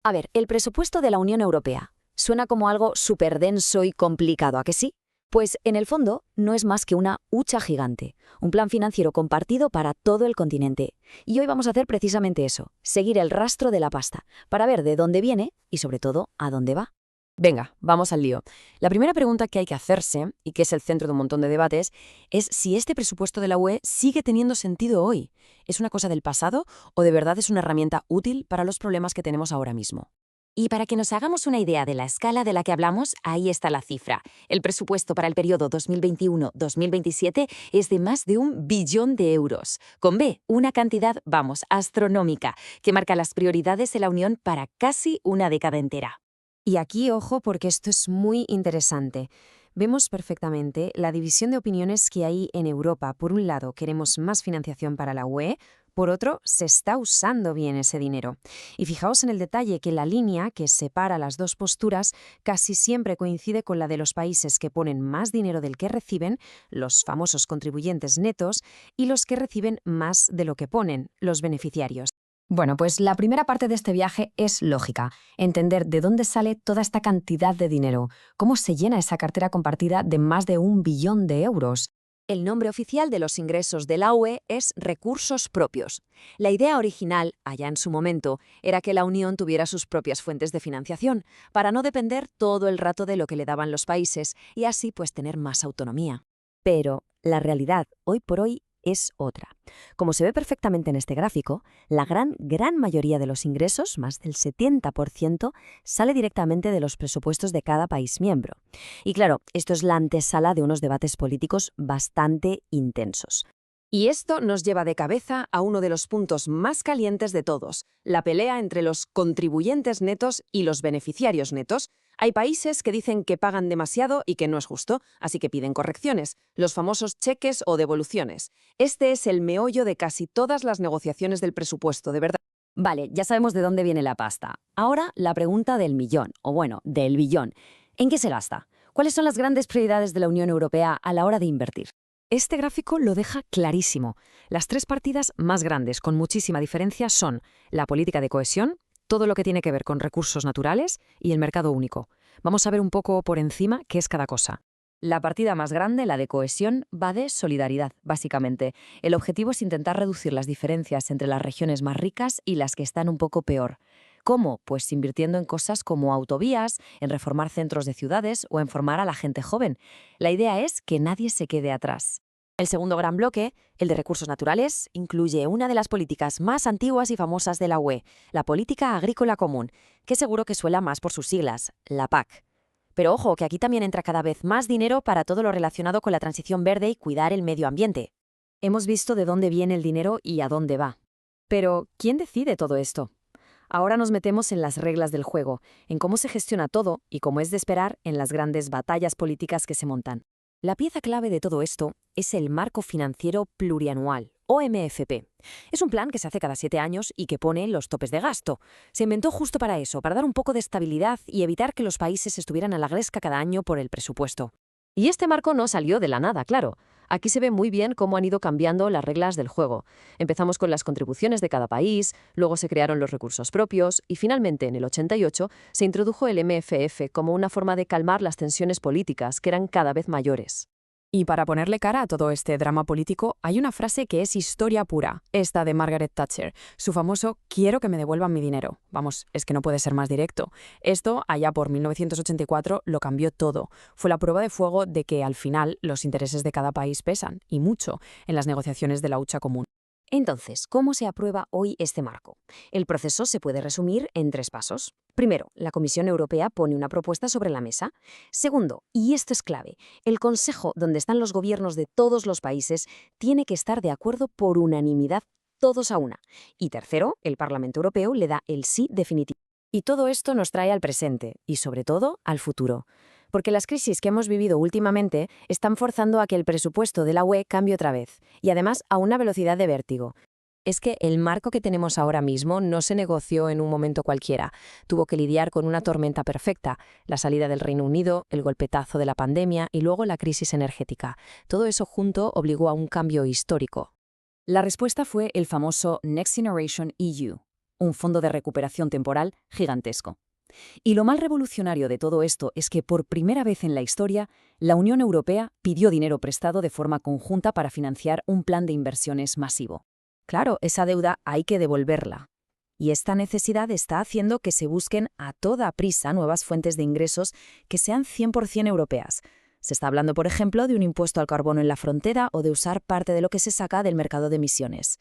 A ver, el presupuesto de la Unión Europea suena como algo súper denso y complicado, ¿a que sí? Pues en el fondo no es más que una hucha gigante, un plan financiero compartido para todo el continente. Y hoy vamos a hacer precisamente eso, seguir el rastro de la pasta, para ver de dónde viene y sobre todo a dónde va. Venga, vamos al lío. La primera pregunta que hay que hacerse, y que es el centro de un montón de debates, es si este presupuesto de la UE sigue teniendo sentido hoy. ¿Es una cosa del pasado o de verdad es una herramienta útil para los problemas que tenemos ahora mismo? Y para que nos hagamos una idea de la escala de la que hablamos, ahí está la cifra. El presupuesto para el periodo 2021-2027 es de más de 1 billón de euros. Con B, una cantidad, vamos, astronómica, que marca las prioridades de la Unión para casi una década entera. Y aquí, ojo, porque esto es muy interesante. Vemos perfectamente la división de opiniones que hay en Europa. Por un lado, queremos más financiación para la UE, por otro, se está usando bien ese dinero. Y fijaos en el detalle que la línea que separa las dos posturas casi siempre coincide con la de los países que ponen más dinero del que reciben, los famosos contribuyentes netos, y los que reciben más de lo que ponen, los beneficiarios. Bueno, pues la primera parte de este viaje es lógica, entender de dónde sale toda esta cantidad de dinero, cómo se llena esa cartera compartida de más de 1 billón de euros. El nombre oficial de los ingresos de la UE es recursos propios. La idea original, allá en su momento, era que la Unión tuviera sus propias fuentes de financiación, para no depender todo el rato de lo que le daban los países y así pues tener más autonomía. Pero la realidad, hoy por hoy, es otra. Como se ve perfectamente en este gráfico, la gran mayoría de los ingresos, más del 70%, sale directamente de los presupuestos de cada país miembro. Y claro, esto es la antesala de unos debates políticos bastante intensos. Y esto nos lleva de cabeza a uno de los puntos más calientes de todos, la pelea entre los contribuyentes netos y los beneficiarios netos. Hay países que dicen que pagan demasiado y que no es justo, así que piden correcciones, los famosos cheques o devoluciones. Este es el meollo de casi todas las negociaciones del presupuesto, de verdad. Vale, ya sabemos de dónde viene la pasta. Ahora la pregunta del millón, o bueno, del billón. ¿En qué se gasta? ¿Cuáles son las grandes prioridades de la Unión Europea a la hora de invertir? Este gráfico lo deja clarísimo. Las tres partidas más grandes, con muchísima diferencia, son la política de cohesión, todo lo que tiene que ver con recursos naturales y el mercado único. Vamos a ver un poco por encima qué es cada cosa. La partida más grande, la de cohesión, va de solidaridad, básicamente. El objetivo es intentar reducir las diferencias entre las regiones más ricas y las que están un poco peor. ¿Cómo? Pues invirtiendo en cosas como autovías, en reformar centros de ciudades o en formar a la gente joven. La idea es que nadie se quede atrás. El segundo gran bloque, el de recursos naturales, incluye una de las políticas más antiguas y famosas de la UE, la Política Agrícola Común, que seguro que suena más por sus siglas, la PAC. Pero ojo, que aquí también entra cada vez más dinero para todo lo relacionado con la transición verde y cuidar el medio ambiente. Hemos visto de dónde viene el dinero y a dónde va. Pero, ¿quién decide todo esto? Ahora nos metemos en las reglas del juego, en cómo se gestiona todo y, como es de esperar, en las grandes batallas políticas que se montan. La pieza clave de todo esto es el Marco Financiero Plurianual, o MFP. Es un plan que se hace cada 7 años y que pone los topes de gasto. Se inventó justo para eso, para dar un poco de estabilidad y evitar que los países estuvieran a la gresca cada año por el presupuesto. Y este marco no salió de la nada, claro. Aquí se ve muy bien cómo han ido cambiando las reglas del juego. Empezamos con las contribuciones de cada país, luego se crearon los recursos propios y finalmente, en el 88, se introdujo el MFF como una forma de calmar las tensiones políticas, que eran cada vez mayores. Y para ponerle cara a todo este drama político, hay una frase que es historia pura, esta de Margaret Thatcher, su famoso «quiero que me devuelvan mi dinero». Vamos, es que no puede ser más directo. Esto, allá por 1984, lo cambió todo. Fue la prueba de fuego de que, al final, los intereses de cada país pesan, y mucho, en las negociaciones de la hucha común. Entonces, ¿cómo se aprueba hoy este marco? El proceso se puede resumir en 3 pasos. Primero, la Comisión Europea pone una propuesta sobre la mesa. Segundo, y esto es clave, el Consejo, donde están los gobiernos de todos los países, tiene que estar de acuerdo por unanimidad, todos a una. Y tercero, el Parlamento Europeo le da el sí definitivo. Y todo esto nos trae al presente y, sobre todo, al futuro. Porque las crisis que hemos vivido últimamente están forzando a que el presupuesto de la UE cambie otra vez, y además a una velocidad de vértigo. Es que el marco que tenemos ahora mismo no se negoció en un momento cualquiera. Tuvo que lidiar con una tormenta perfecta, la salida del Reino Unido, el golpetazo de la pandemia y luego la crisis energética. Todo eso junto obligó a un cambio histórico. La respuesta fue el famoso Next Generation EU. un fondo de recuperación temporal gigantesco. Y lo más revolucionario de todo esto es que por primera vez en la historia, la Unión Europea pidió dinero prestado de forma conjunta para financiar un plan de inversiones masivo. Claro, esa deuda hay que devolverla. Y esta necesidad está haciendo que se busquen a toda prisa nuevas fuentes de ingresos que sean 100% europeas. Se está hablando, por ejemplo, de un impuesto al carbono en la frontera o de usar parte de lo que se saca del mercado de emisiones.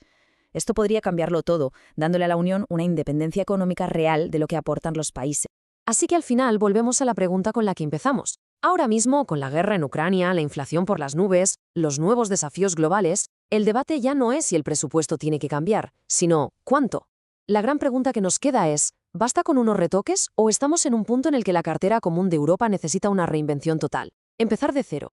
Esto podría cambiarlo todo, dándole a la Unión una independencia económica real de lo que aportan los países. Así que al final volvemos a la pregunta con la que empezamos. Ahora mismo, con la guerra en Ucrania, la inflación por las nubes, los nuevos desafíos globales, el debate ya no es si el presupuesto tiene que cambiar, sino ¿cuánto? La gran pregunta que nos queda es, ¿basta con unos retoques o estamos en un punto en el que la cartera común de Europa necesita una reinvención total? Empezar de cero.